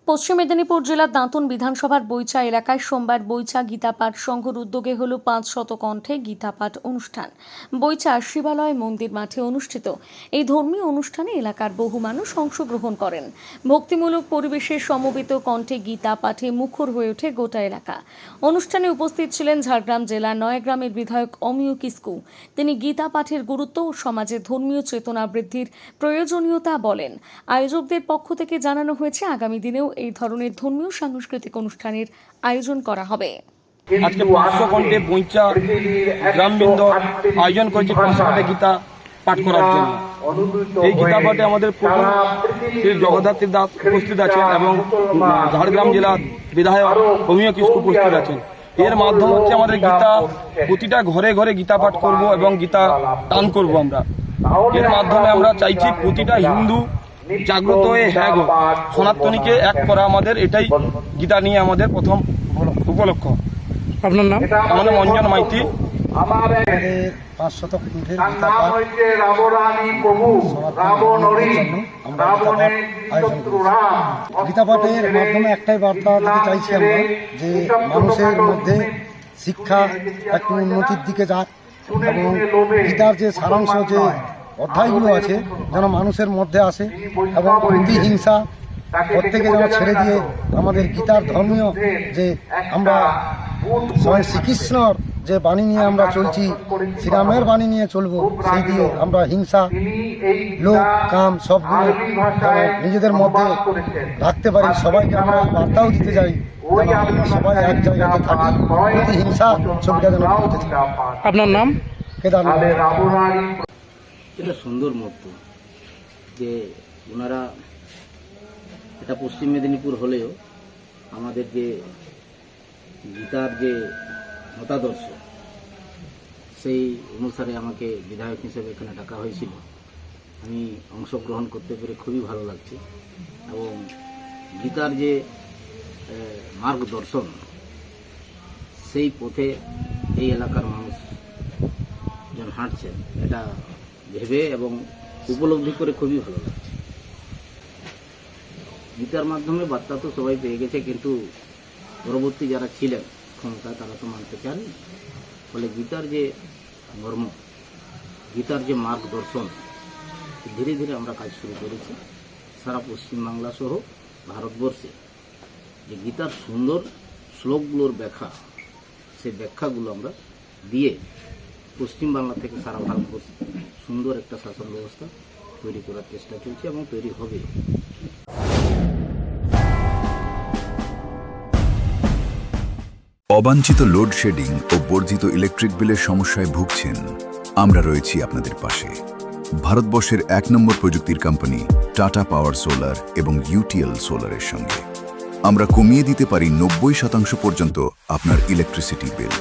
পশ্চিম মেদিনীপুর জেলার দাঁতন বিধানসভার বইচা এলাকায় সোমবার বইচা গীতাপাঠ সংঘর উদ্যোগে হল 500 কণ্ঠে গীতাপাঠ অনুষ্ঠান। বইচা শিবালয় মন্দির মাঠে অনুষ্ঠিত এই ধর্মীয় অনুষ্ঠানে এলাকার বহু মানুষ অংশগ্রহণ করেন। ভক্তিমূলক পরিবেশে সমবেত কণ্ঠে গীতা পাঠে মুখর হয়ে ওঠে গোটা এলাকা। অনুষ্ঠানে উপস্থিত ছিলেন ঝাড়গ্রাম জেলার নয়াগ্রামের বিধায়ক অমিয় কিস্কু। তিনি গীতা পাঠের গুরুত্ব ও সমাজে ধর্মীয় চেতনা বৃদ্ধির প্রয়োজনীয়তা বলেন। আয়োজকদের পক্ষ থেকে জানানো হয়েছে আগামী দিনেও এই ধরনের ধর্মীয় সাংস্কৃতিক অনুষ্ঠানের আয়োজন করা হবে। আজকে 500 কণ্ঠে বইচা গ্রামবৃন্দ আয়োজন করেছে 500 কণ্ঠে গীতা পাঠ করার জন্য। এই গীতা পাঠে আমাদের প্রভু শ্রী জগদ্ধাত্রী দাস উপস্থিত আছেন এবং ঝাড়গ্রাম জেলার বিধায়ক অমিয় কিস্কু উপস্থিত আছেন। এর মাধ্যম হচ্ছে আমাদের গীতা প্রতিটা ঘরে ঘরে গীতা পাঠ করব এবং গীতা দান করব। আমরা এর মাধ্যমে আমরা চাইছি প্রতিটা হিন্দু জাগ্রত হয়ে হ্যাঁ গো সনাতনীকে এক করা, আমাদের এটাই গীতা নিয়ে আমাদের প্রথম উপলক্ষ। আপনার নাম? আমার নাম অঞ্জন মাইতি। 500 কণ্ঠের গীতা পাঠ গীতা পাঠের মাধ্যমে একটাই বার্তা দিতে চাইছি আমরা, যে মানুষের মধ্যে শিক্ষা একটু উন্নতির দিকে যাক এবং গীতার যে সারাংশ যে অধ্যায়গুলো আছে যেন মানুষের মধ্যে আসে এবং প্রতিহিংসা প্রত্যেকে যেন ছেড়ে দিয়ে আমাদের গীতার ধর্মীয় যে আমরা স্বয়ং শ্রীকৃষ্ণর যে বাণী নিয়ে আমরা চলছি, শ্রীরামের বাণী নিয়ে চলবো, সেই দিয়ে আমরা হিংসা লোভ কাম সবগুলো নিজেদের মধ্যে রাখতে পারি। সবাইকে আমরা বার্তাও দিতে চাই আমরা সবাই এক জায়গাতে থাকি, প্রতিহিংসা ছবিটা যেন করতে থাকি। আপনার নাম? কেদারনাথ। এটা সুন্দর মত যে ওনারা, এটা পশ্চিম মেদিনীপুর হলেও আমাদের যে গীতার যে মতাদর্শ সেই অনুসারে আমাকে বিধায়ক হিসেবে এখানে ডাকা হয়েছিল। আমি অংশগ্রহণ করতে পেরে খুবই ভালো লাগছে এবং গীতার যে মার্গদর্শন সেই পথে এই এলাকার মানুষ যেন হাঁটছেন, এটা ভেবে এবং উপলব্ধি করে খুবই ভালো লাগছে। গীতার মাধ্যমে বার্তা তো সবাই পেয়ে গেছে, কিন্তু পরবর্তী যারা ছিলেন ক্ষমতা তারা তো মানতে চান। ফলে গীতার যে মর্ম, গীতার যে মার্গদর্শন, ধীরে ধীরে আমরা কাজ শুরু করেছি সারা পশ্চিমবাংলা সহ ভারতবর্ষে। যে গীতার সুন্দর শ্লোকগুলোর ব্যাখ্যা, সেই ব্যাখ্যাগুলো আমরা দিয়ে পশ্চিমবাংলা থেকে সারা ভারতবর্ষে সুন্দর একটা শাসন ব্যবস্থা তৈরি করার চেষ্টা চলছে এবং তৈরি হবে। অবাঞ্ছিত লোডশেডিং ও বর্ধিত ইলেকট্রিক বিলের সমস্যায় ভুগছেন? আমরা রয়েছি আপনাদের পাশে। ভারতবর্ষের 1 নম্বর প্রযুক্তির কোম্পানি টাটা পাওয়ার সোলার এবং ইউটিএল সোলারের সঙ্গে আমরা কমিয়ে দিতে পারি 90% পর্যন্ত আপনার ইলেকট্রিসিটি বিল।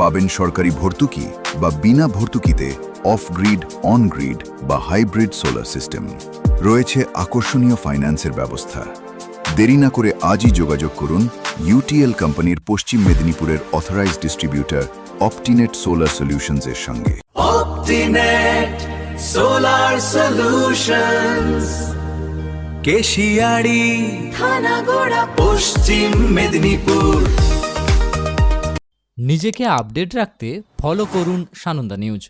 পাবেন সরকারি ভর্তুকি বা বিনা ভর্তুকিতে অফ গ্রিড, অন গ্রিড বা হাইব্রিড সোলার সিস্টেম। রয়েছে আকর্ষণীয় ফাইন্যান্সের ব্যবস্থা। দেরি না করে আজই যোগাযোগ করুন ইউটিএল কোম্পানির পশ্চিম মেদিনীপুরের অথরাইজড ডিস্ট্রিবিউটর অপটিনেট সোলার সলিউশনস এর সঙ্গে। অপটিনেট সোলার সলিউশনস, কেশিয়াড়ি, থানাগোড়া, পশ্চিম মেদিনীপুর। নিজেকে আপডেট রাখতে ফলো করুন সানন্দা নিউজ।